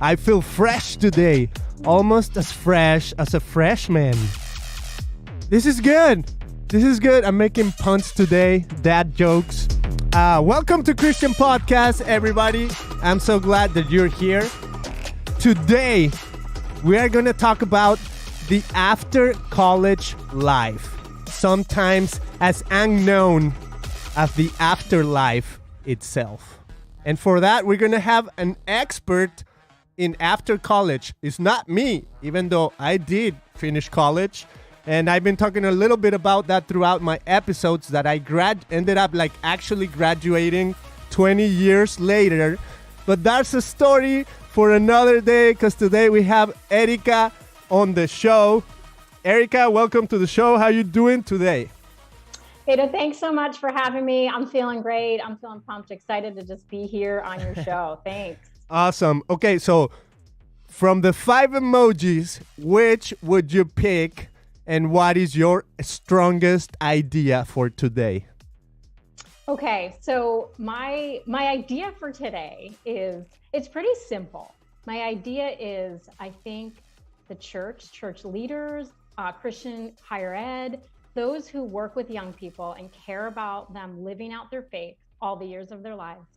I feel fresh today, almost as fresh as a freshman. This is good. I'm making puns today, dad jokes. Welcome to Christian Podcast, everybody. I'm so glad that you're here. Today, we are going to talk about the after college life, sometimes as unknown as the afterlife itself. And for that, we're going to have an expert in after college. It's not me, even though I did finish college. And I've been talking a little bit about that throughout my episodes, that I ended up actually graduating 20 years later. But that's a story for another day, because today we have Erica on the show. Erica, welcome to the show. How you doing today? Beto, thanks so much for having me. I'm feeling great. I'm feeling pumped, excited to just be here on your show. Thanks. Awesome. Okay, so from the 5 emojis, which would you pick, and what is your strongest idea for today? Okay, so my idea for today it's pretty simple. My idea is, I think the church leaders, Christian higher ed, those who work with young people and care about them living out their faith all the years of their lives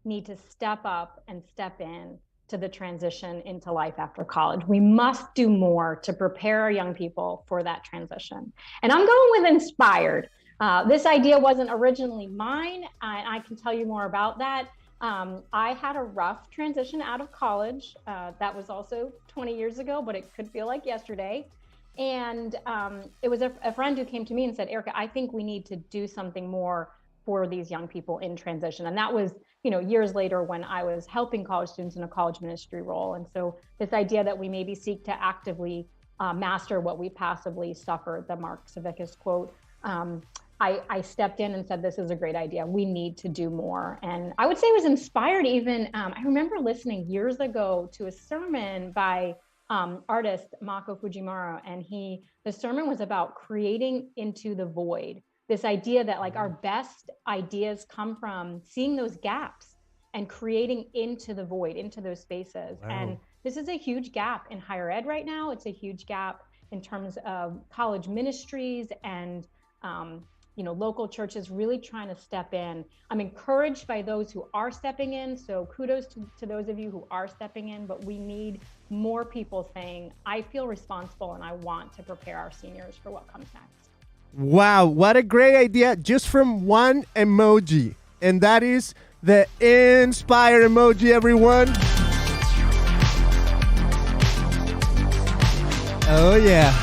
need to step up and step in to the transition into life after college. We must do more to prepare our young people for that transition. And I'm going with inspired. This idea wasn't originally mine, and I can tell you more about that. I had a rough transition out of college. That was also 20 years ago, but it could feel like yesterday. And it was a friend who came to me and said, Erica, I think we need to do something more for these young people in transition. And that was, years later when I was helping college students in a college ministry role. And so this idea that we maybe seek to actively master what we passively suffered, the Mark Savickas quote, I stepped in and said, this is a great idea. We need to do more. And I would say it was inspired even, I remember listening years ago to a sermon by artist Mako Fujimura, and the sermon was about creating into the void. This idea that our best ideas come from seeing those gaps and creating into the void, into those spaces. Wow. And this is a huge gap in higher ed right now. It's a huge gap in terms of college ministries and local churches really trying to step in. I'm encouraged by those who are stepping in. So kudos to those of you who are stepping in, but we need more people saying, I feel responsible and I want to prepare our seniors for what comes next. Wow, what a great idea, just from one emoji. And that is the inspire emoji, everyone. Oh yeah.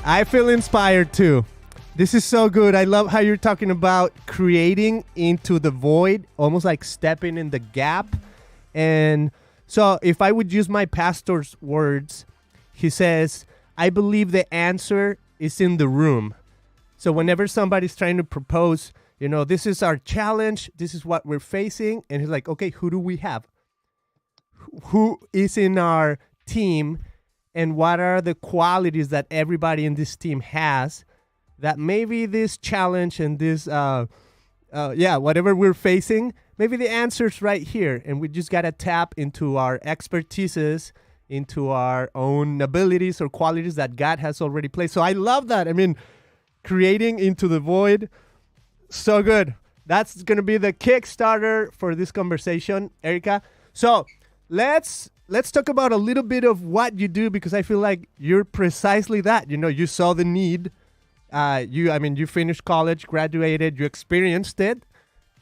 I feel inspired too. This is so good. I love how you're talking about creating into the void, almost like stepping in the gap. And so if I would use my pastor's words, he says, I believe the answer is in the room. So whenever somebody's trying to propose, this is our challenge, this is what we're facing, and he's like, okay, who do we have? Who is in our team, and what are the qualities that everybody in this team has that maybe this challenge and this, whatever we're facing, maybe the answer's right here, and we just got to tap into our expertises, into our own abilities or qualities that God has already placed. So I love that. I mean, creating into the void, so good. That's going to be the Kickstarter for this conversation, Erica. So let's talk about a little bit of what you do, because I feel like you're precisely that. You saw the need. You finished college, graduated, you experienced it,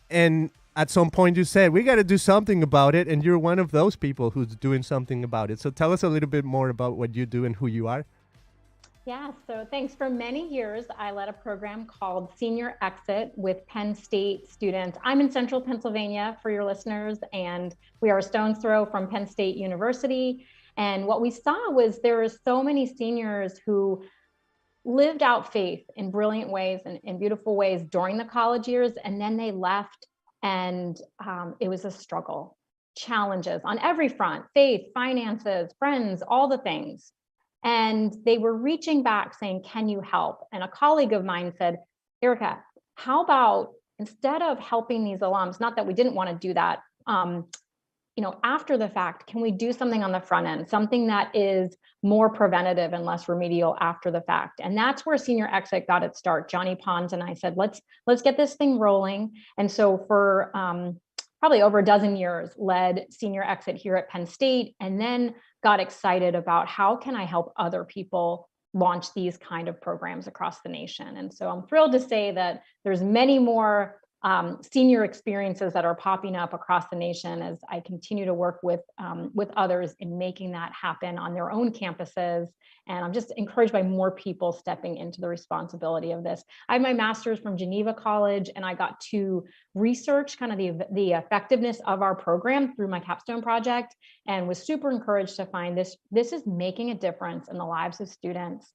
and at some point you said, we got to do something about it, and you're one of those people who's doing something about it. So tell us a little bit more about what you do and who you are. Yeah, so thanks. For many years, I led a program called Senior Exit with Penn State students. I'm in central Pennsylvania for your listeners, and we are a stone's throw from Penn State University. And what we saw was there were so many seniors who lived out faith in brilliant ways and in beautiful ways during the college years, and then they left. And it was a struggle, challenges on every front, faith, finances, friends, all the things. And they were reaching back saying, can you help? And a colleague of mine said, Erica, how about instead of helping these alums, not that we didn't want to do that, after the fact, can we do something on the front end, something that is more preventative and less remedial after the fact? And that's where Senior Exit got its start. Johnny Pons and I said, let's get this thing rolling. And so for probably over a dozen years, led Senior Exit here at Penn State, and then got excited about how can I help other people launch these kind of programs across the nation. And so I'm thrilled to say that there's many more senior experiences that are popping up across the nation as I continue to work with others in making that happen on their own campuses. And I'm just encouraged by more people stepping into the responsibility of this. I have my master's from Geneva College, and I got to research kind of the effectiveness of our program through my capstone project, and was super encouraged to find this is making a difference in the lives of students.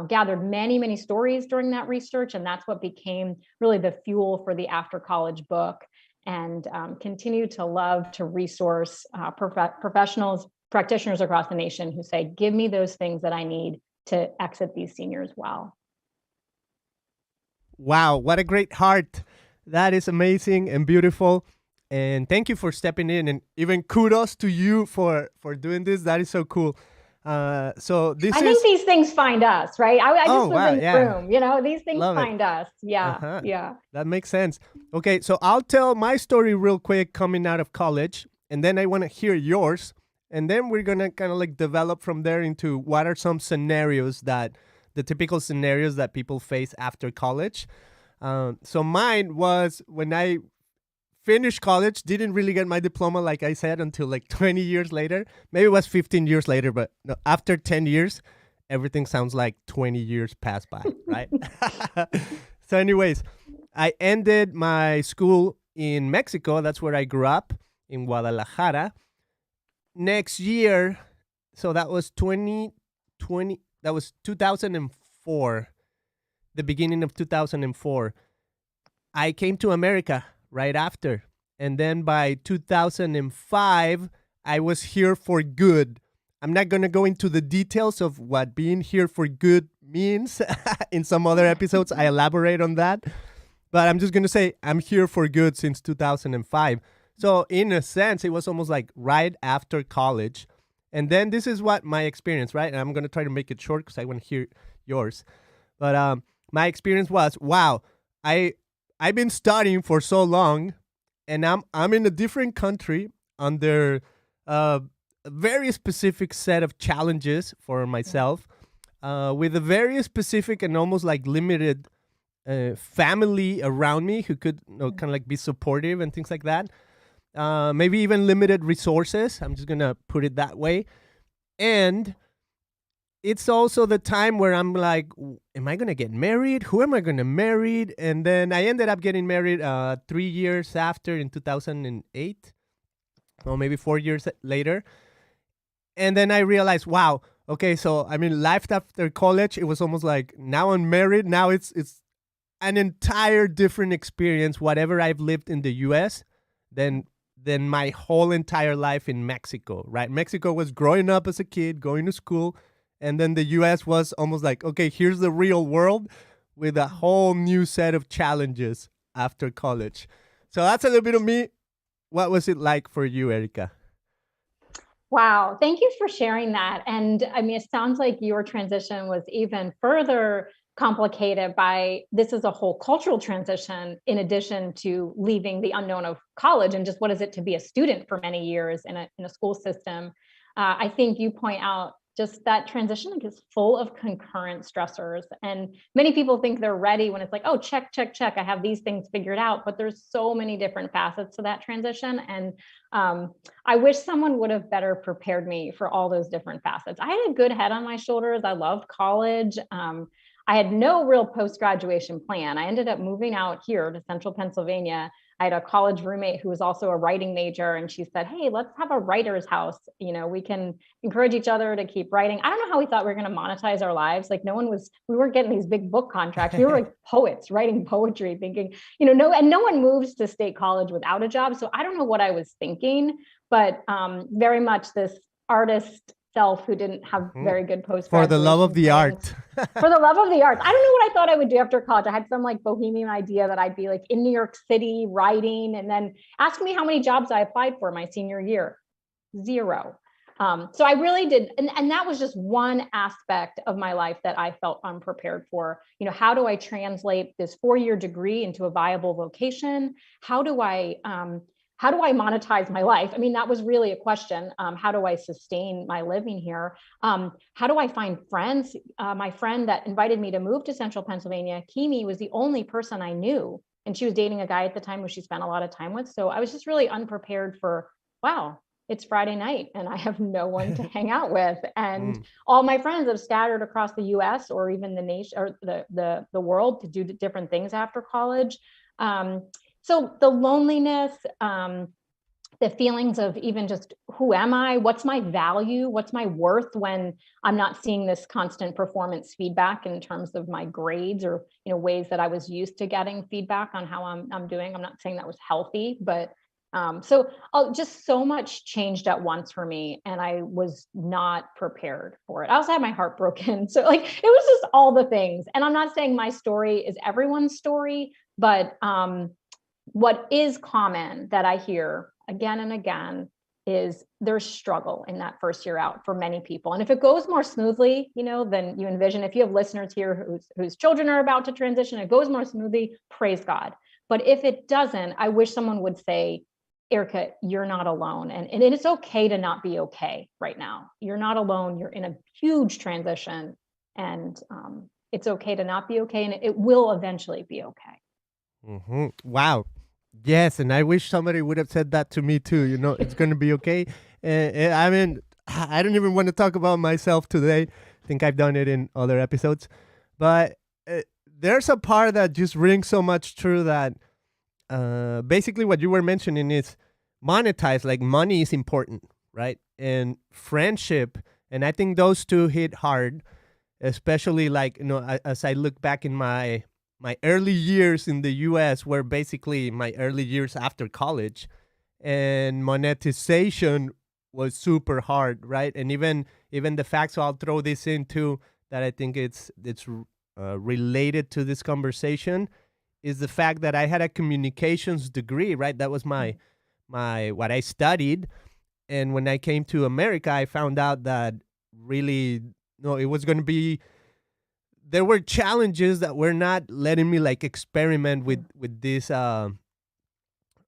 Gathered many, many stories during that research, and that's what became really the fuel for the After College book, and continue to love to resource professionals, practitioners across the nation who say, give me those things that I need to exit these seniors well. Wow, what a great heart. That is amazing and beautiful. And thank you for stepping in, and even kudos to you for doing this. That is so cool. I think these things find us, right? I just was in the room, these things Love find it. us. Yeah. Yeah. That makes sense. Okay, so I'll tell my story real quick coming out of college, and then I want to hear yours. And then we're going to kind of like develop from there into what are some scenarios the typical scenarios that people face after college. So mine was when I finished college, didn't really get my diploma, like I said, until like 20 years later. Maybe it was 15 years later, but no, after 10 years, everything sounds like 20 years passed by, right? So anyways, I ended my school in Mexico. That's where I grew up, in Guadalajara. Next year, so that was 2020, that was 2004, the beginning of 2004. I came to America right after. And then by 2005, I was here for good. I'm not going to go into the details of what being here for good means. In some other episodes, I elaborate on that. But I'm just going to say I'm here for good since 2005. So in a sense, it was almost like right after college. And then this is what my experience, right? And I'm going to try to make it short because I want to hear yours. But my experience was, wow, I've been studying for so long, and I'm in a different country under a very specific set of challenges for myself, with a very specific and almost like limited family around me who could kind of like be supportive and things like that. Maybe even limited resources. I'm just gonna put it that way. And it's also the time where I'm like, am I going to get married? Who am I going to marry? And then I ended up getting married 3 years after, in 2008, or maybe 4 years later. And then I realized, wow, okay, so I mean, life after college, it was almost like, now I'm married. Now it's an entire different experience, whatever I've lived in the US, than my whole entire life in Mexico, right? Mexico was growing up as a kid, going to school. And then the U.S. was almost like, okay, here's the real world with a whole new set of challenges after college. So that's a little bit of me. What was it like for you, Erica? Wow. Thank you for sharing that. And I mean, it sounds like your transition was even further complicated by, this is a whole cultural transition in addition to leaving the unknown of college and just what is it to be a student for many years in a school system. I think you point out just that transition is full of concurrent stressors. And many people think they're ready when it's like, oh, check, check, check. I have these things figured out, but there's so many different facets to that transition. And I wish someone would have better prepared me for all those different facets. I had a good head on my shoulders. I loved college. I had no real post-graduation plan. I ended up moving out here to central Pennsylvania. I had a college roommate who was also a writing major, and she said, hey, let's have a writer's house. You know, we can encourage each other to keep writing. I don't know how we thought we were going to monetize our lives. Like we weren't getting these big book contracts. We were like poets writing poetry, thinking, no one moves to state college without a job. So I don't know what I was thinking, but very much this artist self who didn't have very good post-graduation for the love of the plans. art. For the love of the arts. I don't know what I thought I would do after college. I had some like bohemian idea that I'd be like in New York City writing, and then ask me how many jobs I applied for my senior year. zero. So I really did. And that was just one aspect of my life that I felt unprepared for. How do I translate this 4-year degree into a viable vocation? How do I monetize my life? I mean, that was really a question. How do I sustain my living here? How do I find friends? My friend that invited me to move to Central Pennsylvania, Kimi, was the only person I knew. And she was dating a guy at the time who she spent a lot of time with. So I was just really unprepared for, wow, it's Friday night and I have no one to hang out with. And all my friends have scattered across the US or even the nation or the world to do different things after college. So the loneliness, the feelings of even just, who am I? What's my value? What's my worth when I'm not seeing this constant performance feedback in terms of my grades or, ways that I was used to getting feedback on how I'm doing. I'm not saying that was healthy, but so just so much changed at once for me, and I was not prepared for it. I also had my heart broken. So it was just all the things. And I'm not saying my story is everyone's story, but what is common that I hear again and again is there's struggle in that first year out for many people. And if it goes more smoothly, than you envision, if you have listeners here whose children are about to transition, it goes more smoothly, praise God. But if it doesn't, I wish someone would say, Erica, you're not alone. And it's okay to not be okay right now. You're not alone. You're in a huge transition, and it's okay to not be okay. And it will eventually be okay. Wow. Yes. And I wish somebody would have said that to me too. It's going to be okay. I mean, I don't even want to talk about myself today. I think I've done it in other episodes, but there's a part that just rings so much true that basically what you were mentioning is monetize, like money is important, right? And friendship. And I think those two hit hard, especially as I look back in my early years in the US, were basically my early years after college, and monetization was super hard, right? And even the fact, so I'll throw this into that, I think it's related to this conversation, is the fact that I had a communications degree, right? That was my what I studied. And when I came to America, I found out that really, it was going to be, there were challenges that were not letting me experiment with this,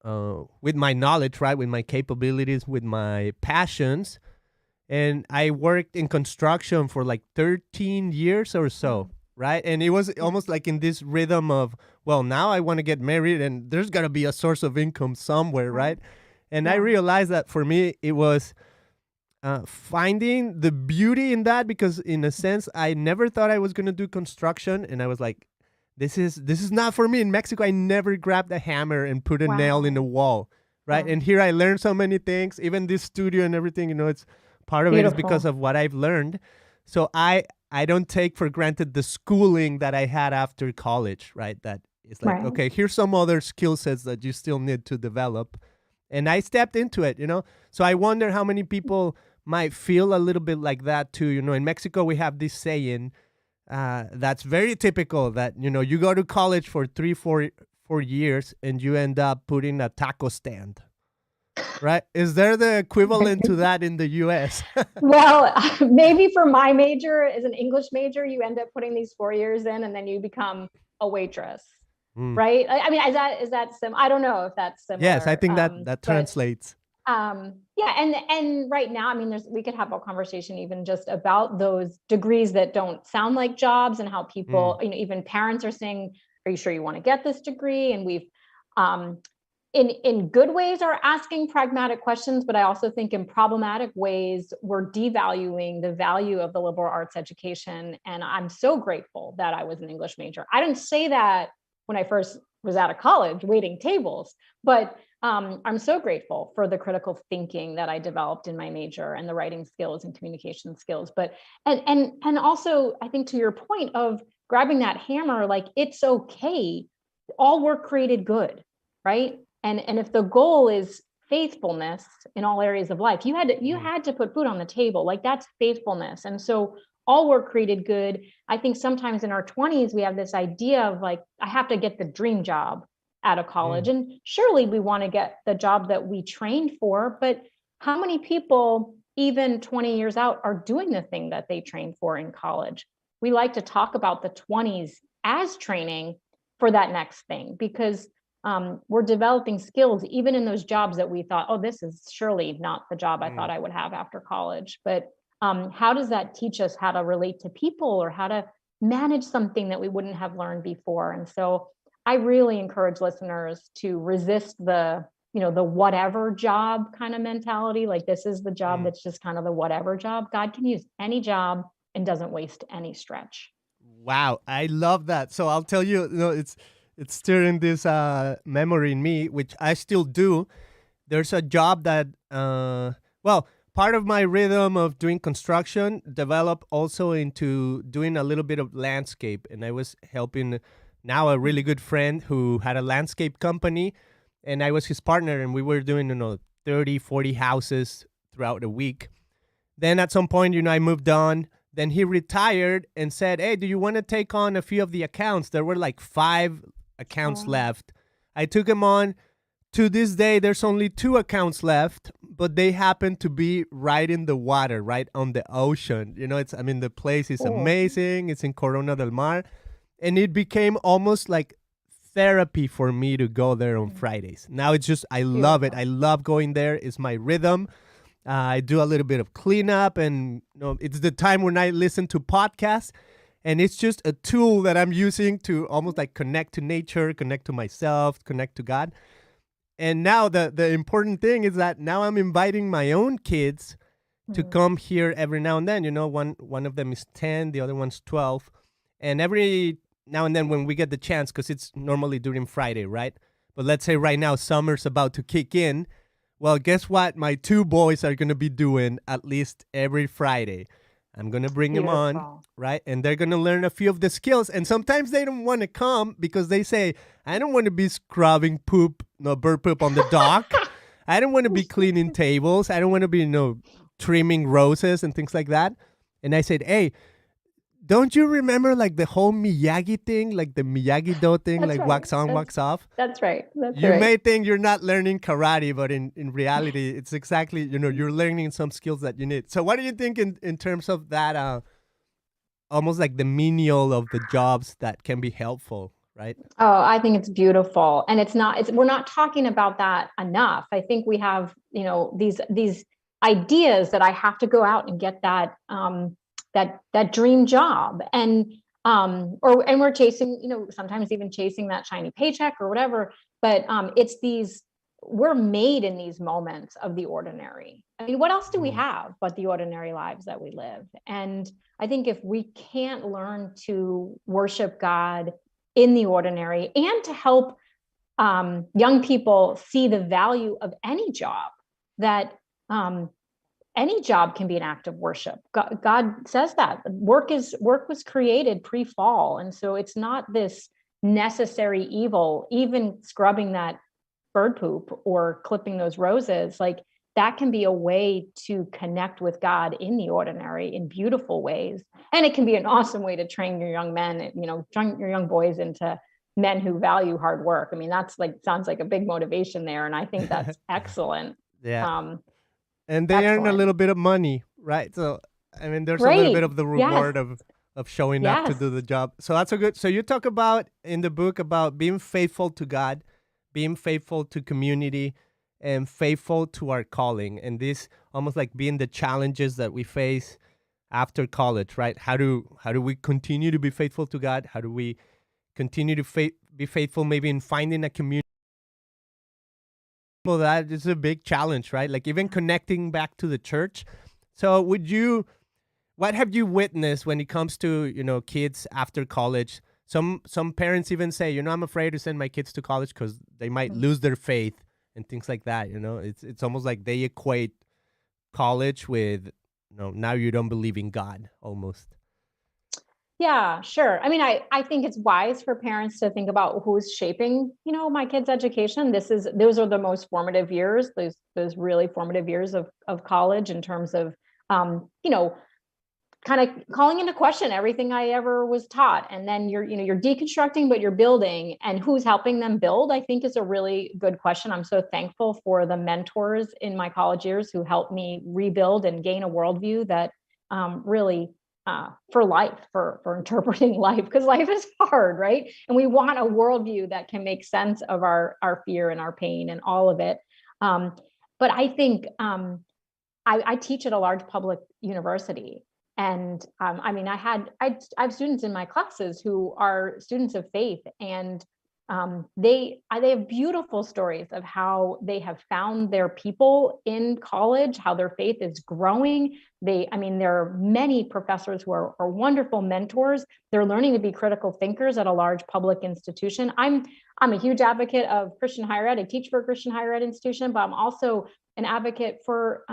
with my knowledge, right? With my capabilities, with my passions. And I worked in construction for 13 years or so. Right. And it was almost in this rhythm of, well, now I want to get married and there's got to be a source of income somewhere. Right. And I realized that for me, it was finding the beauty in that, because in a sense, I never thought I was going to do construction. And I was like, this is not for me. In Mexico, I never grabbed a hammer and put a nail in a wall. Right. And here I learned so many things, even this studio and everything, it's part of it is because of what I've learned. So I don't take for granted the schooling that I had after college, right? That it's okay, here's some other skill sets that you still need to develop. And I stepped into it, So I wonder how many people might feel a little bit like that too. In Mexico, we have this saying that's very typical that, you go to college for 4 years and you end up putting a taco stand. Right? Is there the equivalent to that in the US? Well, maybe for my major, as an English major, you end up putting these 4 years in and then you become a waitress. Right? I mean, is that I don't know if that's similar. Yes, I think that translates. Yeah. And right now, I mean, we could have a conversation even just about those degrees that don't sound like jobs, and how people, even parents are saying, are you sure you want to get this degree? And we've, in good ways are asking pragmatic questions, but I also think in problematic ways, we're devaluing the value of the liberal arts education. And I'm so grateful that I was an English major. I didn't say that when I first was out of college waiting tables, but I'm so grateful for the critical thinking that I developed in my major, and the writing skills and communication skills. But, and also I think to your point of grabbing that hammer, it's okay. All work created good, right? And if the goal is faithfulness in all areas of life, you had to put food on the table. That's faithfulness. And so all work created good. I think sometimes in our 20s, we have this idea of I have to get the dream job out of college. And surely we want to get the job that we trained for, but how many people, even 20 years out, are doing the thing that they trained for in college? We like to talk about the 20s as training for that next thing, because we're developing skills even in those jobs that we thought, oh, this is surely not the job I thought I would have after college. But how does that teach us how to relate to people, or how to manage something that we wouldn't have learned before? And so I really encourage listeners to resist the whatever job kind of mentality. Like, this is the job that's just kind of the whatever job. God can use any job and doesn't waste any stretch. Wow, I love that. So I'll tell you, it's stirring this memory in me, which I still do. There's a job that, part of my rhythm of doing construction developed also into doing a little bit of landscape. And I was helping now a really good friend who had a landscape company, and I was his partner, and we were doing, 30, 40 houses throughout the week. Then at some point, I moved on. Then he retired and said, hey, do you want to take on a few of the accounts? There were like 5 accounts left. I took him on. To this day, there's only 2 accounts left, but they happen to be right in the water, right on the ocean. The place is amazing. It's in Corona del Mar. And it became almost like therapy for me to go there on Fridays. Now it's just, I love it. I love going there. It's my rhythm. I do a little bit of cleanup, and it's the time when I listen to podcasts, and it's just a tool that I'm using to almost like connect to nature, connect to myself, connect to God. And now the important thing is that now I'm inviting my own kids to come here every now and then. One of them is 10, the other one's 12. And every now and then when we get the chance, because it's normally during Friday, right? But let's say right now summer's about to kick in. Well, guess what? My 2 boys are going to be doing at least every Friday. I'm going to bring them on, right? And they're going to learn a few of the skills. And sometimes they don't want to come because they say, I don't want to be scrubbing bird poop on the dock. I don't want to be cleaning tables. I don't want to be, trimming roses and things like that. And I said, hey, don't you remember like the whole Miyagi thing, like the Miyagi-Do thing, like wax on, wax off? That's right. You may think you're not learning karate, but in reality, it's exactly, you're learning some skills that you need. So what do you think in terms of that, almost like the menial of the jobs that can be helpful, right? Oh, I think it's beautiful. And we're not talking about that enough. I think we have, these ideas that I have to go out and get that, that dream job, and we're chasing, sometimes even chasing that shiny paycheck or whatever. But we're made in these moments of the ordinary. I mean, what else do we have but the ordinary lives that we live? And I think if we can't learn to worship God in the ordinary, and to help young people see the value of any job, that any job can be an act of worship. God says that work was created pre-fall. And so it's not this necessary evil. Even scrubbing that bird poop or clipping those roses, like that can be a way to connect with God in the ordinary in beautiful ways. And it can be an awesome way to train your young men, train your young boys into men who value hard work. I mean, sounds like a big motivation there. And I think that's excellent. Yeah. And they earn a little bit of money, right? So, there's a little bit of the reward of showing up to do the job. So that's so you talk about in the book about being faithful to God, being faithful to community, and faithful to our calling. And this almost like being the challenges that we face after college, right? How do we continue to be faithful to God? How do we continue to be faithful maybe in finding a community? Well, that is a big challenge, right? Like even connecting back to the church. So what have you witnessed when it comes to, kids after college? Some parents even say, I'm afraid to send my kids to college because they might lose their faith and things like that. It's almost like they equate college with, now you don't believe in God almost. Yeah, sure. I mean, I think it's wise for parents to think about who's shaping, my kid's education. Those are the most formative years, those really formative years of college in terms of, kind of calling into question everything I ever was taught. And then you're deconstructing, but you're building, and who's helping them build, I think is a really good question. I'm so thankful for the mentors in my college years who helped me rebuild and gain a worldview that really for life, for interpreting life, because life is hard, right? And we want a worldview that can make sense of our fear and our pain and all of it. But I think I teach at a large public university. And I have students in my classes who are students of faith, and they have beautiful stories of how they have found their people in college, how their faith is growing. There are many professors who are wonderful mentors. They're learning to be critical thinkers at a large public institution. I'm a huge advocate of Christian higher ed. I teach for a Christian higher ed institution, but I'm also an advocate for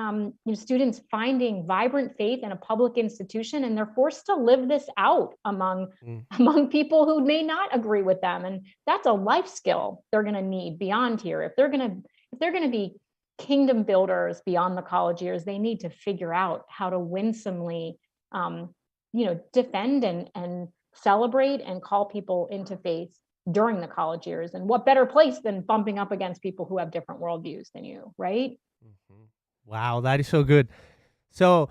students finding vibrant faith in a public institution, and they're forced to live this out among people who may not agree with them. And that's a life skill they're going to need beyond here. If they're going to be kingdom builders beyond the college years, they need to figure out how to winsomely defend and celebrate and call people into faith during the college years. And what better place than bumping up against people who have different worldviews than you, right? Wow, that is so good. So,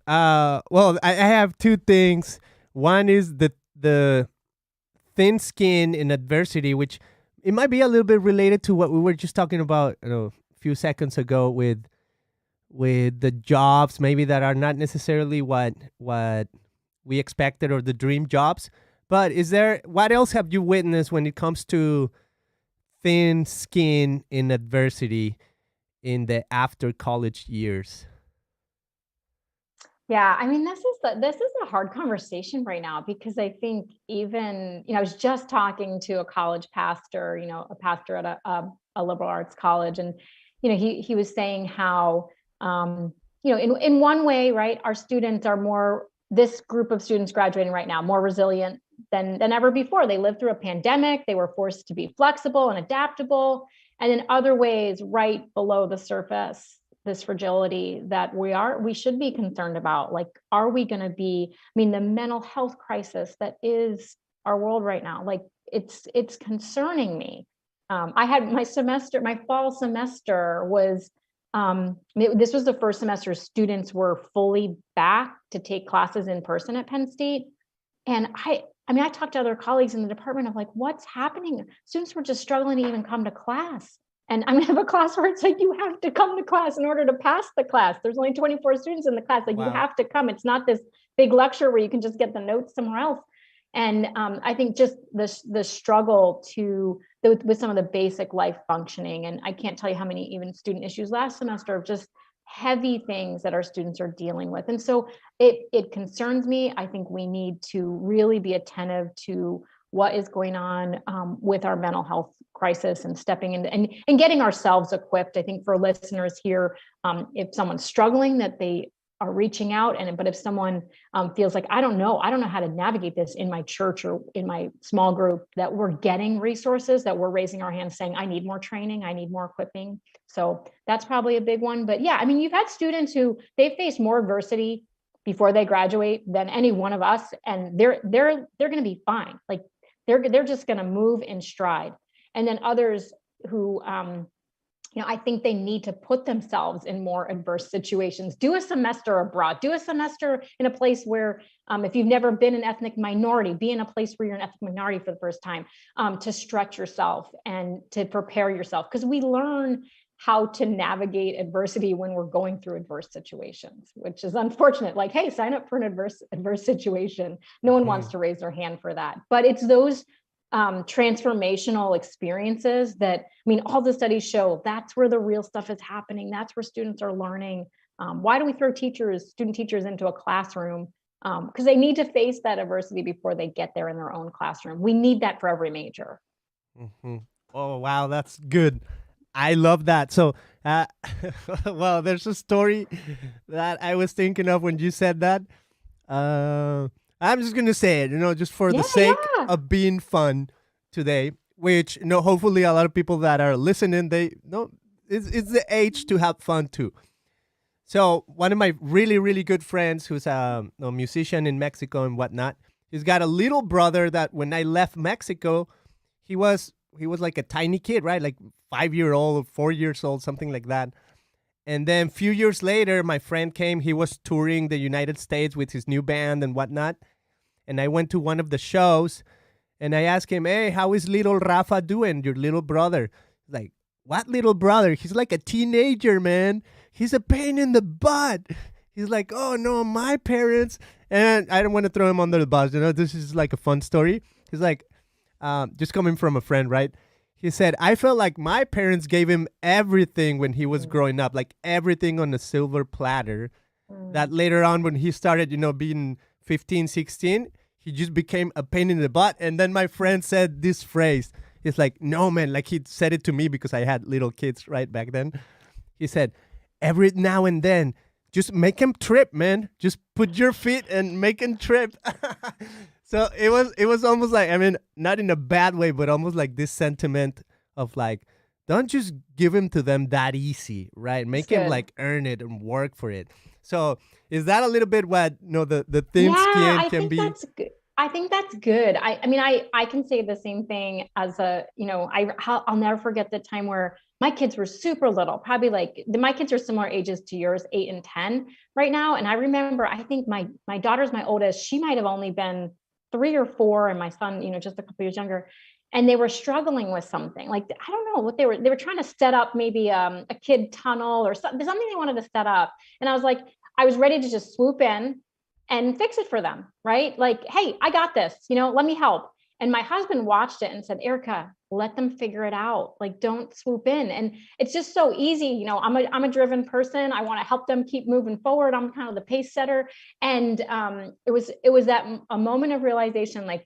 I have two things. One is the thin skin in adversity, which it might be a little bit related to what we were just talking about a few seconds ago with the jobs maybe that are not necessarily what we expected or the dream jobs. But what else have you witnessed when it comes to thin skin in adversity in the after college years? Yeah, this is a hard conversation right now, because I think even, I was just talking to a college pastor, a pastor at a liberal arts college, and he was saying how in one way, right, our students are this group of students graduating right now more resilient than ever before. They lived through a pandemic. They were forced to be flexible and adaptable. And in other ways, right below the surface, this fragility that we should be concerned about. Like, are we going to be, the mental health crisis that is our world right now, like it's concerning me. I had my fall semester was, this was the first semester students were fully back to take classes in person at Penn State. And I talked to other colleagues in the department of like, what's happening? Students were just struggling to even come to class. And I'm going to have a class where it's like, you have to come to class in order to pass the class. There's only 24 students in the class. Like, wow. You have to come. It's not this big lecture where you can just get the notes somewhere else. And I think just the struggle with some of the basic life functioning. And I can't tell you how many even student issues last semester of just heavy things that our students are dealing with. And so it concerns me. I think we need to really be attentive to what is going on with our mental health crisis and stepping into and getting ourselves equipped. I think for listeners here, if someone's struggling, that they are reaching out. But if someone feels like, I don't know how to navigate this in my church or in my small group, that we're getting resources, that we're raising our hands saying, I need more training, I need more equipping. So that's probably a big one. But yeah, you've had students who they face more adversity before they graduate than any one of us, and they're going to be fine. Like they're just going to move in stride. And then others who I think they need to put themselves in more adverse situations. Do a semester abroad, do a semester in a place where, if you've never been an ethnic minority, be in a place where you're an ethnic minority for the first time, to stretch yourself and to prepare yourself. Because we learn how to navigate adversity when we're going through adverse situations, which is unfortunate. Like, hey, sign up for an adverse situation. No one wants to raise their hand for that. But it's those transformational experiences that, all the studies show that's where the real stuff is happening. That's where students are learning. Why do we throw student teachers into a classroom? Because they need to face that adversity before they get there in their own classroom. We need that for every major. Mm-hmm. Oh, wow. That's good. I love that. So, well, there's a story that I was thinking of when you said that. I'm just going to say it, just for the sake of being fun today, which, hopefully a lot of people that are listening, it's the age to have fun too. So one of my really, really good friends who's a musician in Mexico and whatnot, he's got a little brother that when I left Mexico, he was like a tiny kid, right? Like 5-year-old, 4 years old, something like that. And then a few years later, my friend came. He was touring the United States with his new band and whatnot. And I went to one of the shows, and I asked him, hey, how is little Rafa doing, your little brother? He's like, what little brother? He's like a teenager, man. He's a pain in the butt. He's like, oh, no, my parents. And I don't want to throw him under the bus. This is like a fun story. He's like, just coming from a friend, right? He said, I felt like my parents gave him everything when he was growing up, like everything on a silver platter, that later on when he started, being 15, 16, he just became a pain in the butt. And then my friend said this phrase. He's like, no, man, like he said it to me because I had little kids right back then. He said, every now and then, just make him trip, man. Just put your feet and make him trip. So it was almost like, I mean, not in a bad way, but almost like this sentiment of like, don't just give him to them that easy, right? Make him like earn it and work for it. So is that a little bit what the thin skin can be? That's good. I think that's good. I mean, I can say the same thing as I'll never forget the time where my kids were super little, probably like my kids are similar ages to yours, 8 and 10 right now. And I remember, I think my daughter's my oldest. She might've only been 3 or 4, and my son, just a couple years younger. And they were struggling with something like, I don't know what they were trying to set up, maybe a kid tunnel or something they wanted to set up. And I was like, I was ready to just swoop in and fix it for them, right? Like, hey, I got this, let me help. And my husband watched it and said, Erica, let them figure it out. Like, don't swoop in. And it's just so easy. I'm a driven person. I want to help them keep moving forward. I'm kind of the pace setter. And it was that a moment of realization, like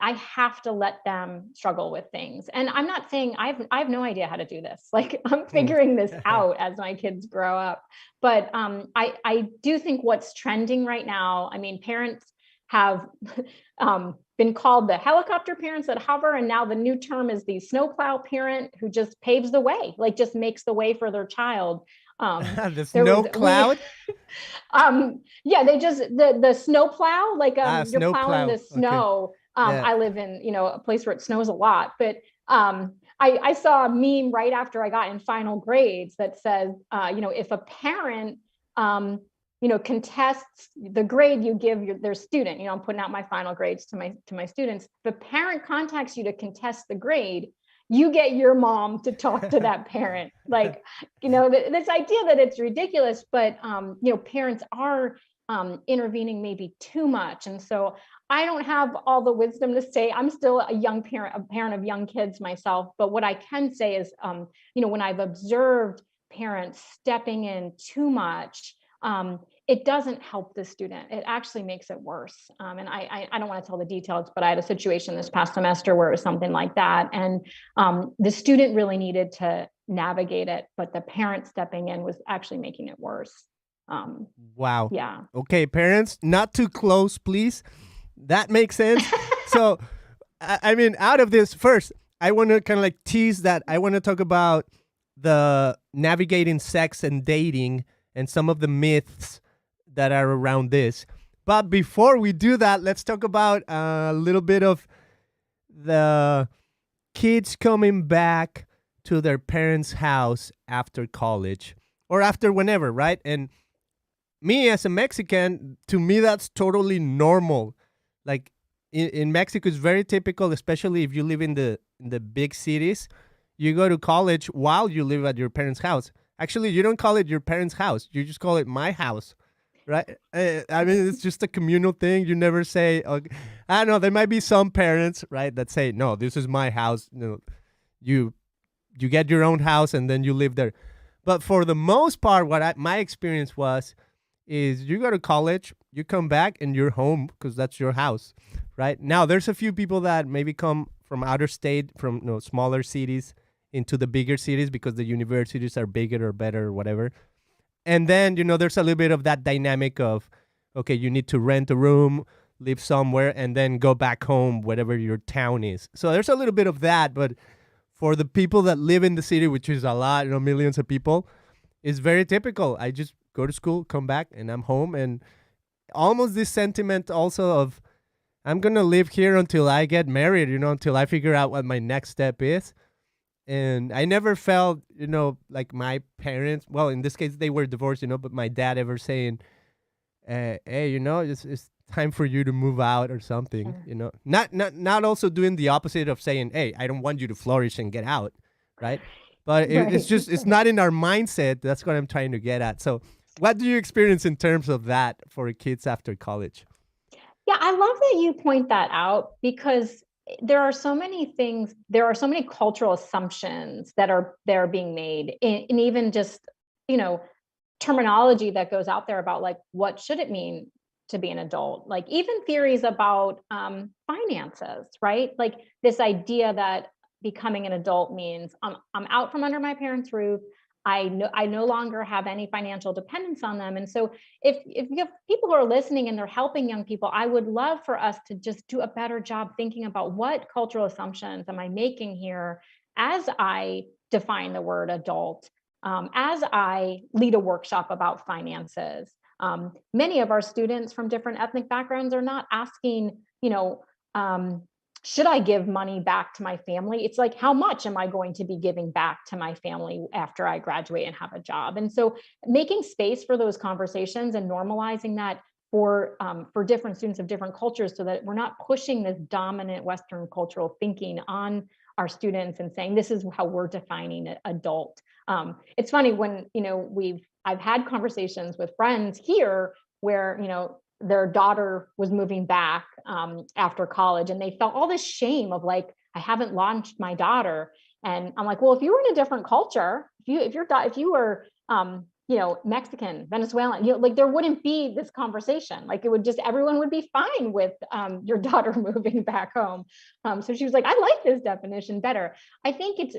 I have to let them struggle with things. And I'm not saying I have no idea how to do this. Like, I'm figuring this out as my kids grow up. But I do think what's trending right now, I mean, parents have been called the helicopter parents that hover. And now the new term is the snowplow parent who just paves the way, like just makes the way for their child. The snow cloud? Yeah, they just, the snow plow, like you're plowing the snow. Okay. I live in, a place where it snows a lot, but I saw a meme right after I got in final grades that says, if a parent, contests the grade you give their student, I'm putting out my final grades to my students. If a parent contacts you to contest the grade, you get your mom to talk to that parent. Like, this idea that it's ridiculous, but, parents are intervening maybe too much. And so I don't have all the wisdom to say. I'm still a young parent, a parent of young kids myself. But what I can say is, when I've observed parents stepping in too much, it doesn't help the student. It actually makes it worse. And I don't want to tell the details, but I had a situation this past semester where it was something like that. And the student really needed to navigate it, but the parent stepping in was actually making it worse. Wow. Yeah. Okay, parents, not too close, please. That makes sense. So, I mean, out of this, first, I want to kind of like tease that. I want to talk about the navigating sex and dating and some of the myths that are around this. But before we do that, let's talk about a little bit of the kids coming back to their parents' house after college or after whenever, right? And me as a Mexican, to me, that's totally normal. Like in Mexico, it's very typical, especially if you live in the big cities. You go to college while you live at your parents' house. Actually, you don't call it your parents' house. You just call it my house, right? I mean, it's just a communal thing. You never say, okay. I don't know, there might be some parents, right, that say, no, this is my house. You get your own house and then you live there. But for the most part, my experience is you go to college, you come back, and you're home because that's your house, right? Now, there's a few people that maybe come from outer state, from smaller cities into the bigger cities because the universities are bigger or better or whatever. And then, there's a little bit of that dynamic of, okay, you need to rent a room, live somewhere, and then go back home, whatever your town is. So there's a little bit of that, but for the people that live in the city, which is a lot, millions of people, it's very typical. go to school, come back, and I'm home. And almost this sentiment also of I'm going to live here until I get married, until I figure out what my next step is. And I never felt, like my parents, well, in this case, they were divorced, but my dad ever saying, hey, it's time for you to move out or something, not also doing the opposite of saying, hey, I don't want you to flourish and get out. Right. But it's not in our mindset. That's what I'm trying to get at. So what do you experience in terms of that for kids after college? Yeah, I love that you point that out, because there are so many things, there are so many cultural assumptions that are being made, and even just, terminology that goes out there about like, what should it mean to be an adult? Like even theories about finances, right? Like this idea that becoming an adult means I'm out from under my parents' roof. I no longer have any financial dependence on them. And so if you have people who are listening and they're helping young people, I would love for us to just do a better job thinking about what cultural assumptions am I making here as I define the word adult, as I lead a workshop about finances. Many of our students from different ethnic backgrounds are not asking, should I give money back to my family? It's like, how much am I going to be giving back to my family after I graduate and have a job? And so making space for those conversations and normalizing that for different students of different cultures, so that we're not pushing this dominant Western cultural thinking on our students and saying, this is how we're defining adult. It's funny when, I've had conversations with friends here where, their daughter was moving back after college, and they felt all this shame of like, I haven't launched my daughter. And I'm like, well, if you were in a different culture, if you were, Mexican, Venezuelan, like there wouldn't be this conversation. Like it would just, everyone would be fine with your daughter moving back home. So she was like, I like this definition better. I think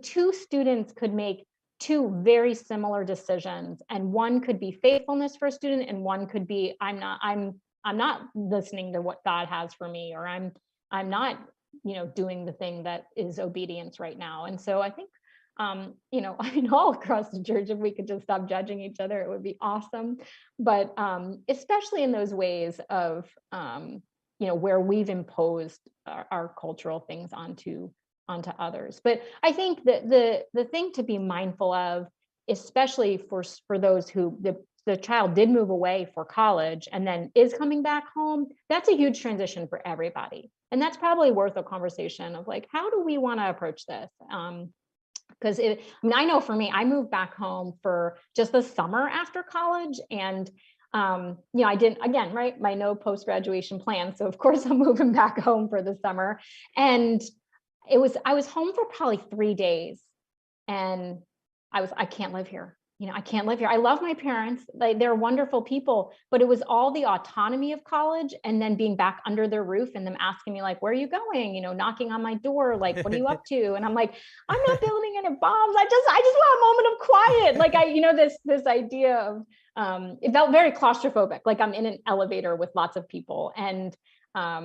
two students could make two very similar decisions, and one could be faithfulness for a student, and one could be I'm not listening to what God has for me, or I'm not doing the thing that is obedience right now. And so I think all across the church, if we could just stop judging each other, it would be awesome. But especially in those ways of where we've imposed our cultural things onto others. But I think that the thing to be mindful of, especially for those who the child did move away for college and then is coming back home, that's a huge transition for everybody. And that's probably worth a conversation of like, how do we want to approach this? Because I know for me, I moved back home for just the summer after college, and I didn't, again, right, my no post-graduation plan. So of course I'm moving back home for the summer. And I was home for probably 3 days, and I can't live here. I can't live here. I love my parents. They're wonderful people, but it was all the autonomy of college and then being back under their roof and them asking me like, where are you going? Knocking on my door, like, what are you up to? And I'm like, I'm not building any bombs. I just want a moment of quiet. Like this idea of, it felt very claustrophobic. Like I'm in an elevator with lots of people, and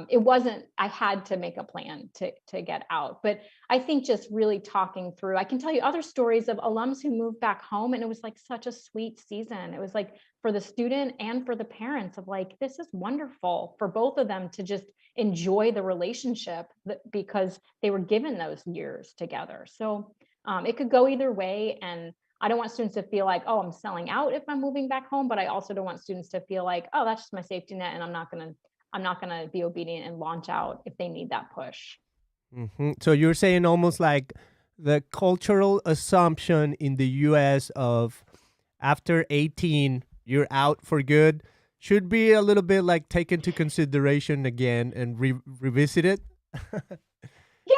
it wasn't, I had to make a plan to get out. But I think just really talking through, I can tell you other stories of alums who moved back home, and it was like such a sweet season. It was like for the student and for the parents of like, this is wonderful for both of them to just enjoy the relationship because they were given those years together. So it could go either way. And I don't want students to feel like, oh, I'm selling out if I'm moving back home, but I also don't want students to feel like, oh, that's just my safety net, and I'm not going to be obedient and launch out if they need that push. Mm-hmm. So you're saying almost like the cultural assumption in the U.S. of after 18, you're out for good should be a little bit like taken into consideration again and revisit it. Yeah,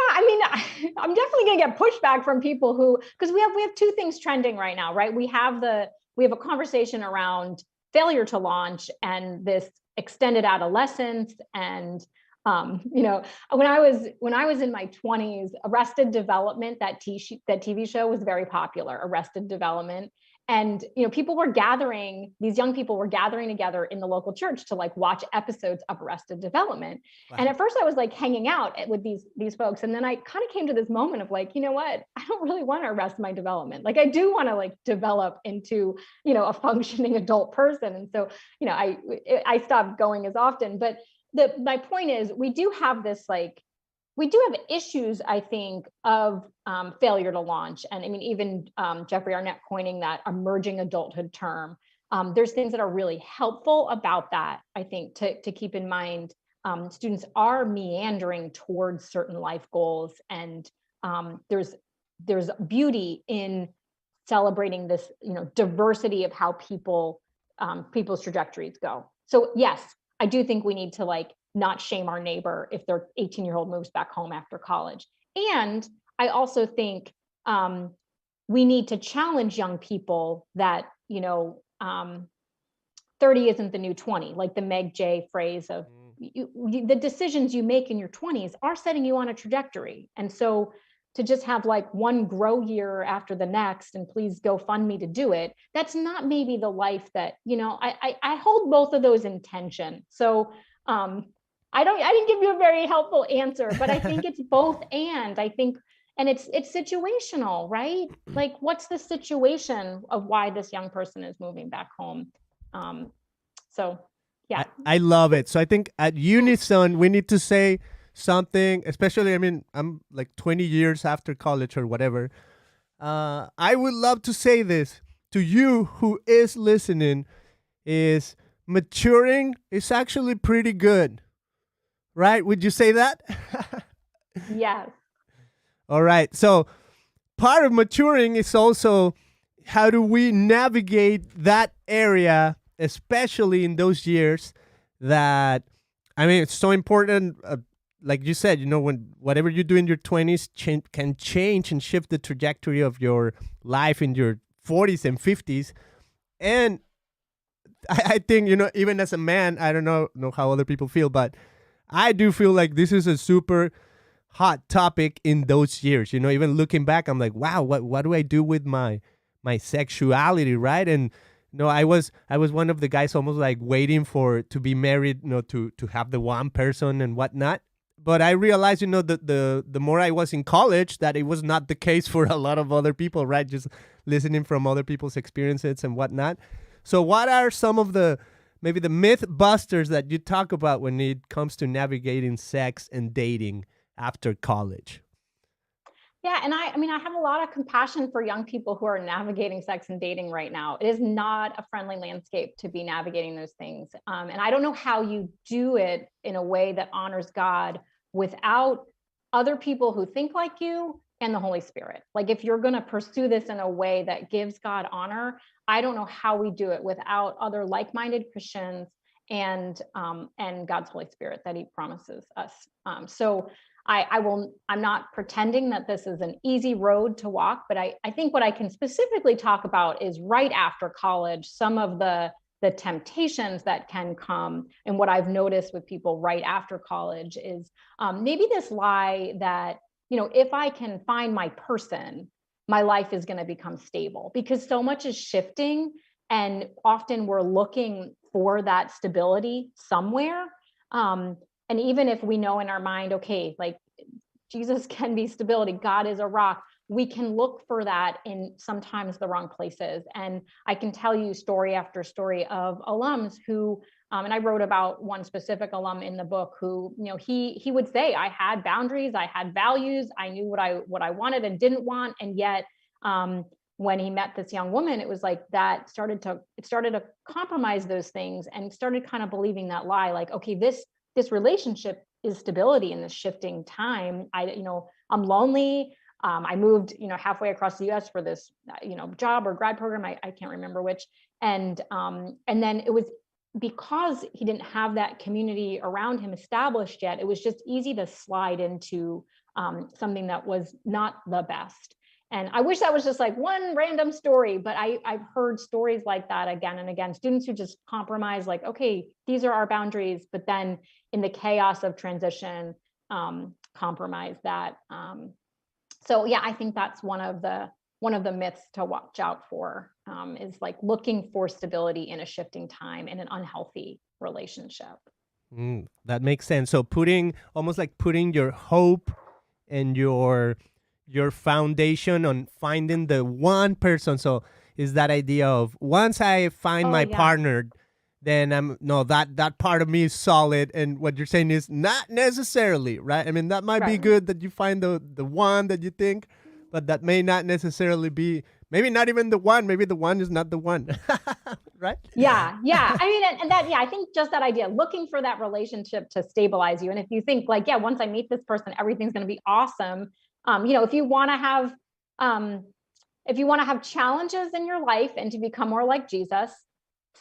I'm definitely going to get pushback from people who, because we have two things trending right now, right? We have a conversation around failure to launch and this extended adolescence. And when I was in my 20s, Arrested Development, that TV show was very popular, Arrested Development. And, people were gathering, these young people were gathering together in the local church to like watch episodes of Arrested Development. Wow. And at first I was like hanging out with these folks. And then I kind of came to this moment of like, you know what, I don't really want to arrest my development. Like I do want to like develop into, a functioning adult person. And so, I stopped going as often, but my point is we do have this we do have issues, I think, of failure to launch. And I mean, even Jeffrey Arnett coining that emerging adulthood term. There's things that are really helpful about that, I think, to keep in mind. Students are meandering towards certain life goals. And there's beauty in celebrating this, diversity of how people's trajectories go. So yes, I do think we need to not shame our neighbor if their 18-year-old moves back home after college. And I also think we need to challenge young people that, 30 isn't the new 20, like the Meg J phrase of the decisions you make in your 20s are setting you on a trajectory. And so to just have one grow year after the next and please go fund me to do it, that's not maybe the life that, I hold both of those in tension. So I didn't give you a very helpful answer, but I think it's both and I think, and it's situational, right? Like what's the situation of why this young person is moving back home? So yeah. I love it. So I think at unison, we need to say something, especially, I mean, I'm like 20 years after college or whatever. I would love to say this to you who is listening is maturing is actually pretty good. Right? Would you say that? Yes. All right. So part of maturing is also how do we navigate that area, especially in those years that, I mean, it's so important. Like you said, when whatever you do in your 20s can change and shift the trajectory of your life in your 40s and 50s. And I think, even as a man, I don't know how other people feel, but I do feel like this is a super hot topic in those years. Even looking back, I'm like, wow, what do I do with my sexuality, right? And I was one of the guys almost like waiting to be married, to have the one person and whatnot. But I realized, the more I was in college, that it was not the case for a lot of other people, right? Just listening from other people's experiences and whatnot. So what are some of maybe the myth busters that you talk about when it comes to navigating sex and dating after college? Yeah. And I have a lot of compassion for young people who are navigating sex and dating right now. It is not a friendly landscape to be navigating those things. And I don't know how you do it in a way that honors God without other people who think like you and the Holy Spirit. Like if you're going to pursue this in a way that gives God honor, I don't know how we do it without other like-minded Christians and God's Holy Spirit that He promises us. So I'm not pretending that this is an easy road to walk, but I think what I can specifically talk about is right after college, some of the temptations that can come. And what I've noticed with people right after college is maybe this lie that, if I can find my person, my life is going to become stable, because so much is shifting. And often we're looking for that stability somewhere. And even if we know in our mind, okay, like Jesus can be stability, God is a rock, we can look for that in sometimes the wrong places. And I can tell you story after story of alums who, and I wrote about one specific alum in the book who, he would say, I had boundaries, I had values, I knew what I wanted and didn't want. And yet, when he met this young woman, it was like that started to compromise those things and started kind of believing that lie, like, okay, this relationship is stability in this shifting time. I'm lonely. I moved, halfway across the US for this, job or grad program. I can't remember which. And then it was because he didn't have that community around him established yet. It was just easy to slide into something that was not the best. And I wish that was just like one random story, but I've heard stories like that again and again. Students who just compromise, like, okay, these are our boundaries, but then in the chaos of transition, compromise that. So yeah, I think that's one of the one of the myths to watch out for, is like looking for stability in a shifting time in an unhealthy relationship. That makes sense. So almost like putting your hope and your foundation on finding the one person. So is that idea of once I find my partner, then that part of me is solid. And what you're saying is not necessarily, right? I mean, that might be good that you find the one that you think, but that may not necessarily be, maybe not even the one. Maybe the one is not the one, right? Yeah. I mean, and that, I think just that idea, looking for that relationship to stabilize you. And if you think like, once I meet this person, everything's going to be awesome. If you want to have challenges in your life and to become more like Jesus,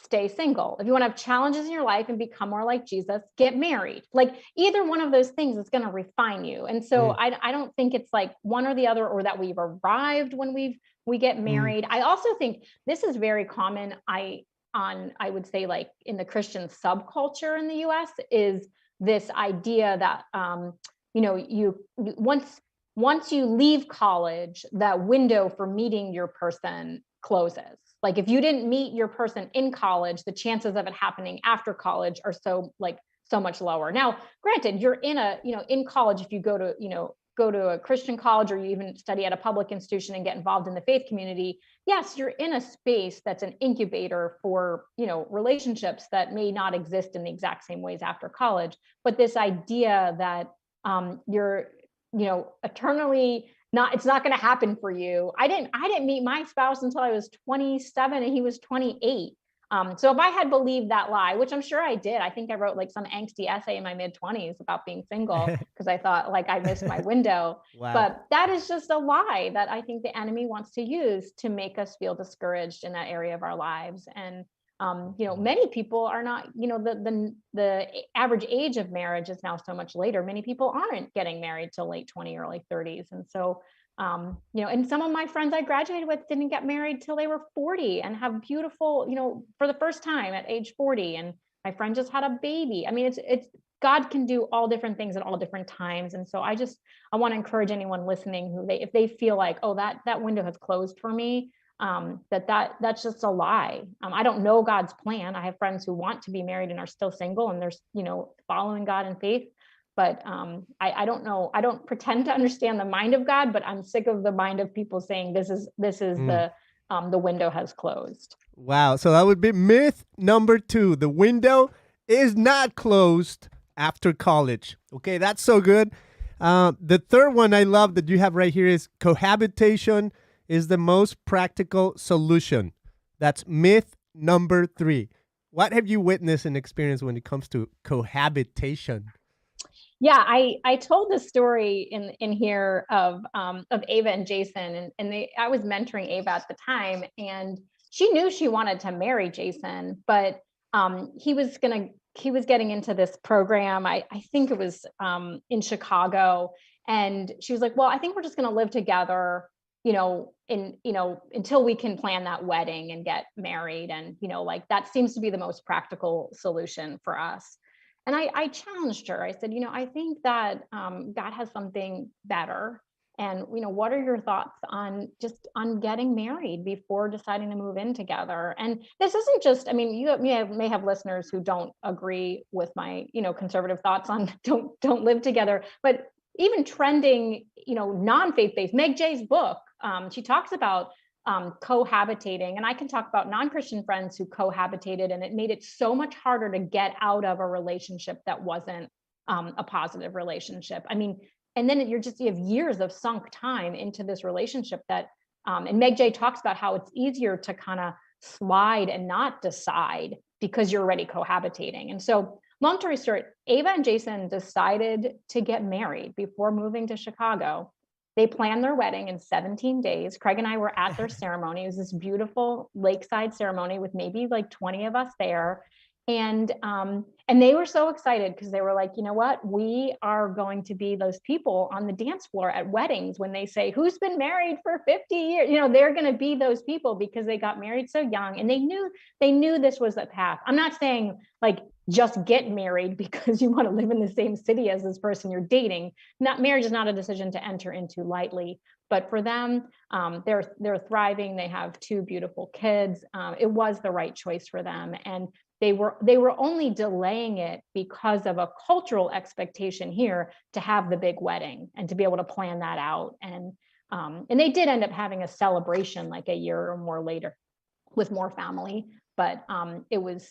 stay single. If you want to have challenges in your life and become more like Jesus, get married. Like either one of those things is going to refine you. And so I don't think it's like one or the other, or that we've arrived when we get married. I also think this is very common. I would say like in the Christian subculture in the US is this idea that, once you leave college, that window for meeting your person closes. Like if you didn't meet your person in college, the chances of it happening after college are so much lower. Now, granted, you're in college, if you go to a Christian college, or you even study at a public institution and get involved in the faith community, yes, you're in a space that's an incubator for, relationships that may not exist in the exact same ways after college. But this idea that you're, eternally it's not going to happen for you. I didn't meet my spouse until I was 27 and he was 28. So if I had believed that lie, which I'm sure I did, I think I wrote like some angsty essay in my mid-20s about being single because I thought like I missed my window. Wow. But that is just a lie that I think the enemy wants to use to make us feel discouraged in that area of our lives. And many people are not, the average age of marriage is now so much later. Many people aren't getting married till late 20s, early 30s. And so, and some of my friends I graduated with didn't get married till they were 40 and have beautiful, for the first time at age 40. And my friend just had a baby. I mean, it's God can do all different things at all different times. And so I want to encourage anyone listening if they feel like, oh, that window has closed for me, that's just a lie. I don't know God's plan. I have friends who want to be married and are still single, and they're, following God in faith. But I don't know. I don't pretend to understand the mind of God, but I'm sick of the mind of people saying this is the window has closed. Wow. So that would be myth number 2. The window is not closed after college. Okay, that's so good. The third one I love that you have right here is cohabitation is the most practical solution. That's myth number 3. What have you witnessed and experienced when it comes to cohabitation? Yeah, I told this story in here of Ava and Jason, and I was mentoring Ava at the time, and she knew she wanted to marry Jason, but he was getting into this program. I think it was in Chicago, and she was like, "Well, I think we're just going to live together, until we can plan that wedding and get married. And, like that seems to be the most practical solution for us." And I challenged her. I said, I think that God has something better. And, what are your thoughts on getting married before deciding to move in together? And this isn't just, you may have listeners who don't agree with my, conservative thoughts on don't live together, but even trending, non-faith-based, Meg Jay's book, she talks about cohabitating, and I can talk about non-Christian friends who cohabitated, and it made it so much harder to get out of a relationship that wasn't a positive relationship. And then you have years of sunk time into this relationship that, and Meg Jay talks about how it's easier to kind of slide and not decide because you're already cohabitating. And so, long story short, Ava and Jason decided to get married before moving to Chicago. They planned their wedding in 17 days. Craig and I were at their ceremony. It was this beautiful lakeside ceremony with maybe like 20 of us there. And they were so excited because they were like, you know what? We are going to be those people on the dance floor at weddings when they say, who's been married for 50 years? They're going to be those people because they got married so young, and they knew this was the path. I'm not saying like just get married because you want to live in the same city as this person you're dating. Marriage is not a decision to enter into lightly, but for them, they're thriving. They have two beautiful kids. It was the right choice for them, and they were only delaying it because of a cultural expectation here to have the big wedding and to be able to plan that out. And they did end up having a celebration like a year or more later with more family, but it was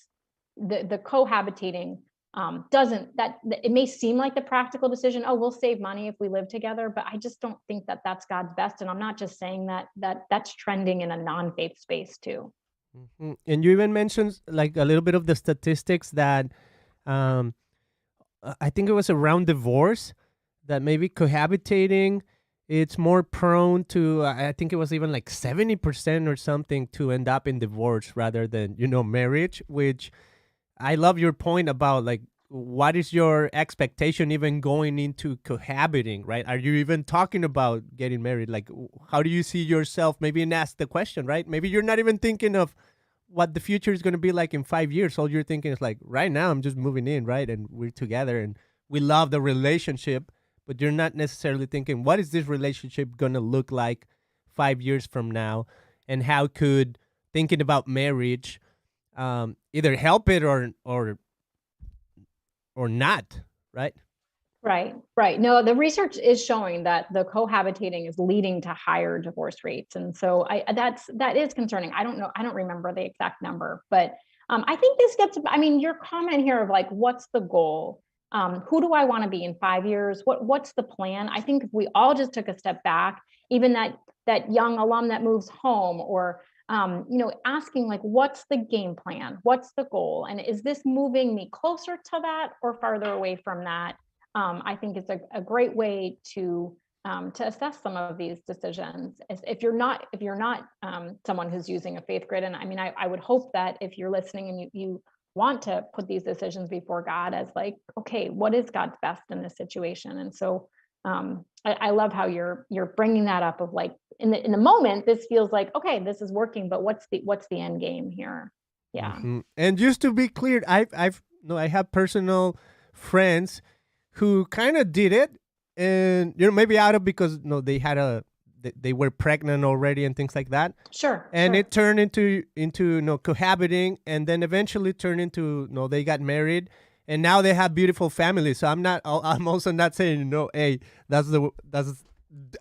the cohabitating it may seem like the practical decision, oh, we'll save money if we live together, but I just don't think that that's God's best. And I'm not just saying that's trending in a non-faith space too. Mm-hmm. And you even mentioned like a little bit of the statistics that I think it was around divorce, that maybe cohabitating, it's more prone to, I think it was even like 70% or something, to end up in divorce rather than, marriage, which I love your point about like, what is your expectation even going into cohabiting, right? Are you even talking about getting married? Like, how do you see yourself? Maybe and ask the question, right? Maybe you're not even thinking of what the future is going to be like in 5 years. All you're thinking is like, right now I'm just moving in, right? And we're together and we love the relationship, but you're not necessarily thinking, what is this relationship going to look like 5 years from now? And how could thinking about marriage either help it or not, right? Right. No, the research is showing that the cohabitating is leading to higher divorce rates. And so that is concerning. I don't know. I don't remember the exact number, but I think this gets, your comment here of like, what's the goal? Who do I want to be in 5 years? What's the plan? I think if we all just took a step back, even that young alum that moves home, or asking like, what's the game plan? What's the goal? And is this moving me closer to that or farther away from that? I think it's a great way to assess some of these decisions. If you're not someone who's using a faith grid, and I would hope that if you're listening and you want to put these decisions before God as like, okay, what is God's best in this situation? And so I love how you're bringing that up of like, in the moment, this feels like, okay, this is working, but what's the end game here? Yeah. Mm-hmm. And just to be clear, I have personal friends who kind of did it, and maybe out of because they were pregnant already and things like that. Sure. And it turned into cohabiting, and then eventually turned into they got married, and now they have beautiful families. So I'm also not saying hey, that's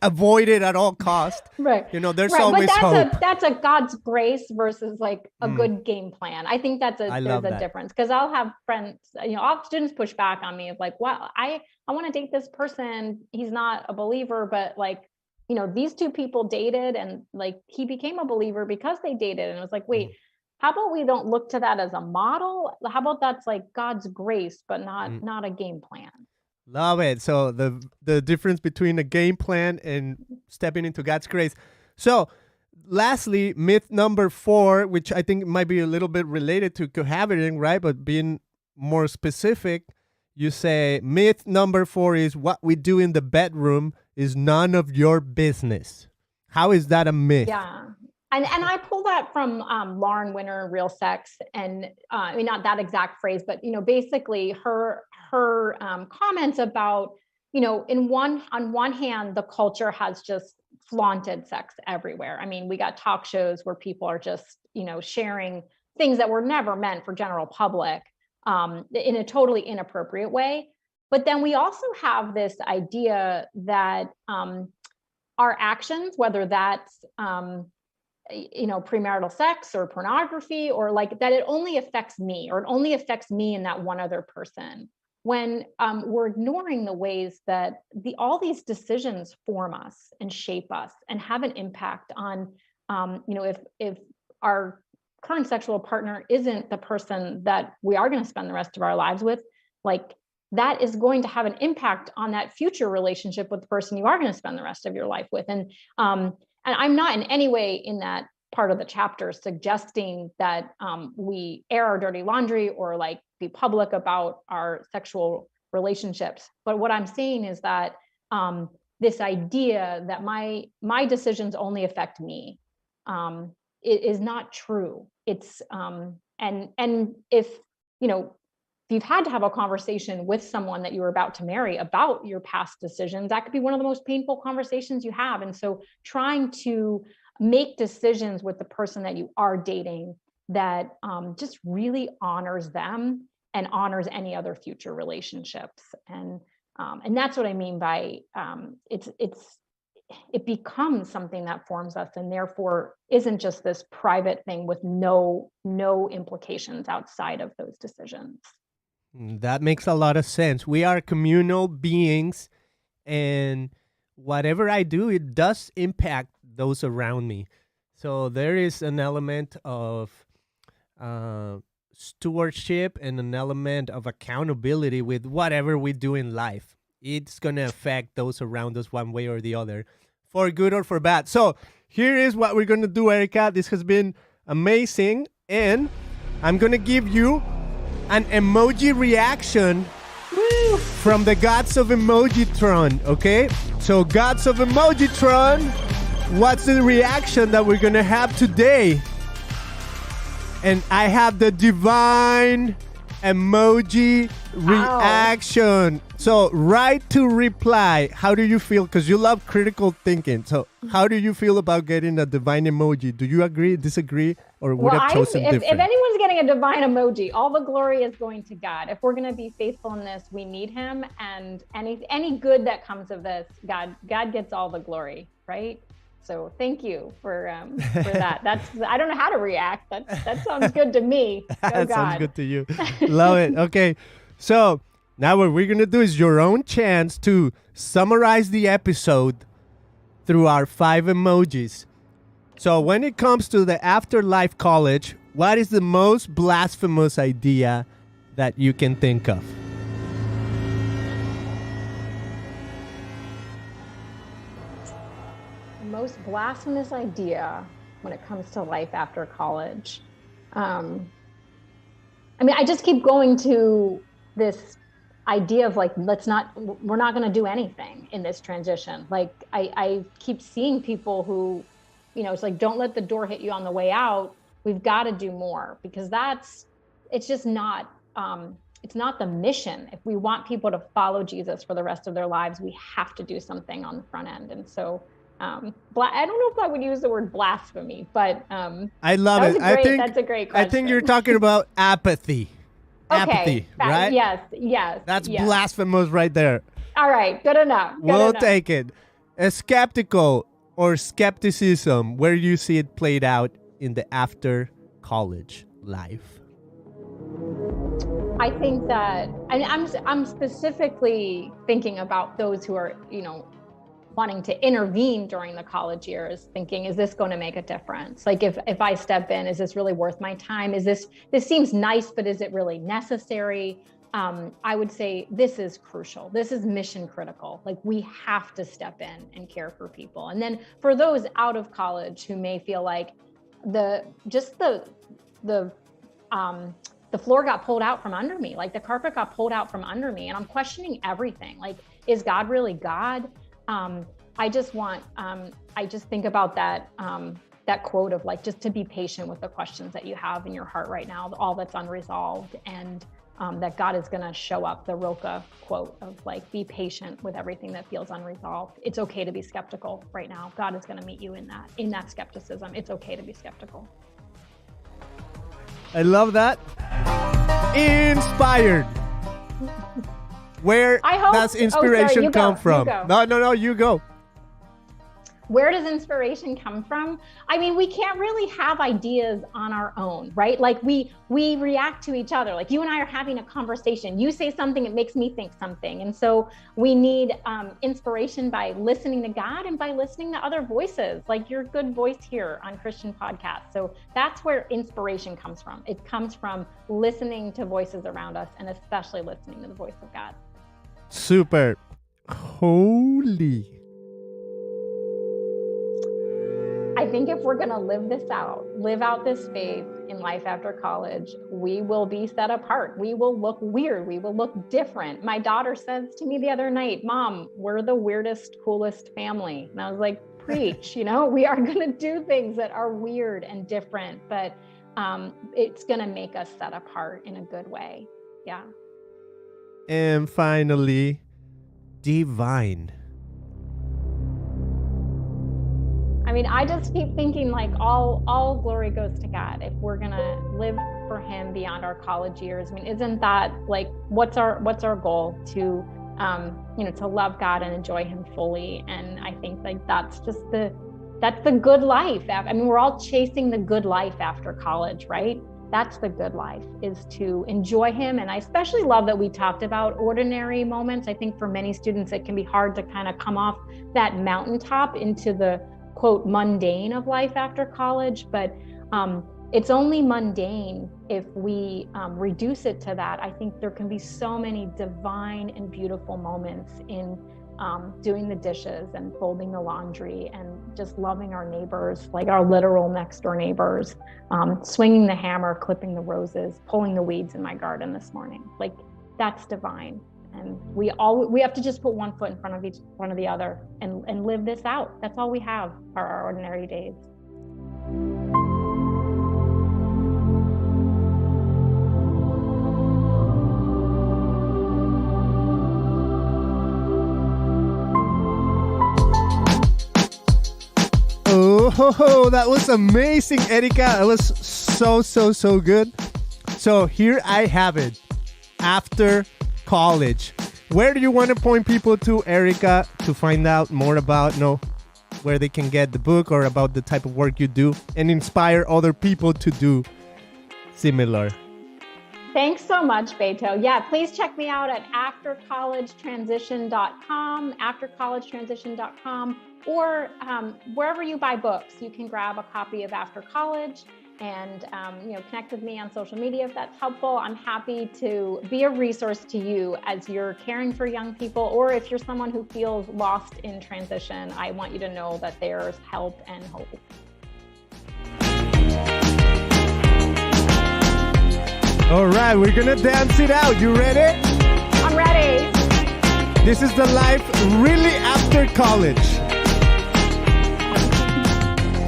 avoid it at all cost. Right. There's always hope. That's a God's grace versus like a good game plan. I think there's a difference, because I'll have friends, all students push back on me of like, well, I want to date this person. He's not a believer, but like, these two people dated and like he became a believer because they dated. And it was like, wait, how about we don't look to that as a model? How about that's like God's grace, but not a game plan? Love it. So the difference between a game plan and stepping into God's grace. So lastly, myth number 4, which I think might be a little bit related to cohabiting, right? But being more specific, you say myth number 4 is what we do in the bedroom is none of your business. How is that a myth? Yeah. And I pull that from Lauren Winner, Real Sex, and not that exact phrase, but basically her comments about on one hand, the culture has just flaunted sex everywhere. We got talk shows where people are just sharing things that were never meant for general public in a totally inappropriate way. But then we also have this idea that our actions, whether that's premarital sex or pornography, or like that, it only affects me, or it only affects me and that one other person, when we're ignoring the ways that all these decisions form us and shape us and have an impact on, if our current sexual partner isn't the person that we are going to spend the rest of our lives with, like that is going to have an impact on that future relationship with the person you are going to spend the rest of your life with. And I'm not in any way in that part of the chapter suggesting that we air our dirty laundry or like be public about our sexual relationships. But what I'm saying is that this idea that my decisions only affect me it is not true. It's and if you've had to have a conversation with someone that you were about to marry about your past decisions, that could be one of the most painful conversations you have. And so trying to make decisions with the person that you are dating that just really honors them and honors any other future relationships. And that's what I mean by it becomes something that forms us, and therefore isn't just this private thing with no implications outside of those decisions. That makes a lot of sense. We are communal beings, and whatever I do, it does impact those around me. So there is an element of stewardship and an element of accountability with whatever we do in life. It's going to affect those around us one way or the other, for good or for bad. So here is what we're going to do, Erica. This has been amazing. And I'm going to give you an emoji reaction from the gods of Emojitron, okay? So gods of Emojitron, what's the reaction that we're going to have today? And I have the divine emoji reaction. So right to reply. How do you feel? Because you love critical thinking. So how do you feel about getting a divine emoji? Do you agree, disagree, or would have chosen different? If anyone's getting a divine emoji, all the glory is going to God. If we're going to be faithful in this, we need him. And any good that comes of this, God gets all the glory, right? So thank you for that. I don't know how to react. That sounds good to me. That sounds good to you. Love it. Okay. So now what we're going to do is your own chance to summarize the episode through our 5 emojis. So when it comes to the afterlife college, what is the most blasphemous idea that you can think of? Most blasphemous idea when it comes to life after college. I just keep going to this idea of like, we're not going to do anything in this transition. Like I keep seeing people who, it's like, don't let the door hit you on the way out. We've got to do more, because it's just not, it's not the mission. If we want people to follow Jesus for the rest of their lives, we have to do something on the front end. And so, I don't know if I would use the word blasphemy, but I love it. That's a great question. I think you're talking about apathy. Okay. Apathy, right? Yes. That's blasphemous right there. All right, good enough. We'll take it. A skeptical or skepticism, where you see it played out in the after college life. I think that I'm specifically thinking about those who are, wanting to intervene during the college years, thinking, is this going to make a difference? Like if I step in, is this really worth my time? This seems nice, but is it really necessary? I would say this is crucial. This is mission critical. Like we have to step in and care for people. And then for those out of college who may feel like the floor got pulled out from under me, like the carpet got pulled out from under me, and I'm questioning everything. Like, is God really God? I just think about that quote of like, just to be patient with the questions that you have in your heart right now, all that's unresolved, and that God is going to show up, the Rilke quote of like, be patient with everything that feels unresolved. It's okay to be skeptical right now. God is going to meet you in that skepticism. It's okay to be skeptical. I love that. Inspired. Where does inspiration come from? No, you go. Where does inspiration come from? I mean, we can't really have ideas on our own, right? Like we react to each other. Like you and I are having a conversation. You say something, it makes me think something. And so we need inspiration by listening to God and by listening to other voices, like your good voice here on Christian Podcast. So that's where inspiration comes from. It comes from listening to voices around us, and especially listening to the voice of God. Super. Holy. I think if we're going to live out this faith in life after college, we will be set apart. We will look weird. We will look different. My daughter says to me the other night, Mom, we're the weirdest, coolest family. And I was like, preach, we are going to do things that are weird and different, but it's going to make us set apart in a good way. Yeah. And finally, divine. I mean, I just keep thinking like all glory goes to God. If we're gonna live for Him beyond our college years, I mean, isn't that like what's our goal to to love God and enjoy Him fully? And I think like that's the good life. I mean, we're all chasing the good life after college, right? That's the good life, is to enjoy Him. And I especially love that we talked about ordinary moments. I think for many students, it can be hard to kind of come off that mountaintop into the quote mundane of life after college, but it's only mundane if we reduce it to that. I think there can be so many divine and beautiful moments in doing the dishes and folding the laundry and just loving our neighbors, like our literal next door neighbors, swinging the hammer, clipping the roses, pulling the weeds in my garden this morning. Like that's divine. And we have to just put one foot in front of the other and live this out. That's all we have are our ordinary days. Oh, that was amazing, Erica. It was so good. So here I have it. After college, where do you want to point people to, Erica, to find out more about where they can get the book or about the type of work you do and inspire other people to do similar? Thanks so much, Beto. Yeah, please check me out at aftercollegetransition.com, or wherever you buy books. You can grab a copy of After College and connect with me on social media if that's helpful. I'm happy to be a resource to you as you're caring for young people, or if you're someone who feels lost in transition. I want you to know that there's help and hope. All right, we're gonna dance it out. You ready? I'm ready. This is the life really after college.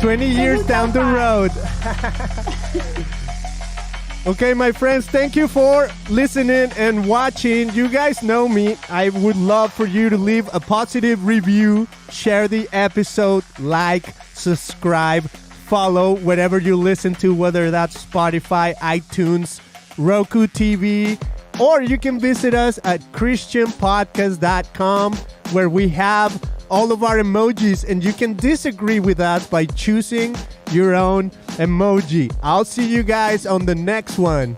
20 years down the road. Okay, my friends, thank you for listening and watching. You guys know me. I would love for you to leave a positive review, share the episode, like, subscribe, follow wherever you listen to, whether that's Spotify, iTunes, Roku TV, or you can visit us at ChristianPodcast.com, where we have all of our emojis, and you can disagree with us by choosing your own emoji. I'll see you guys on the next one.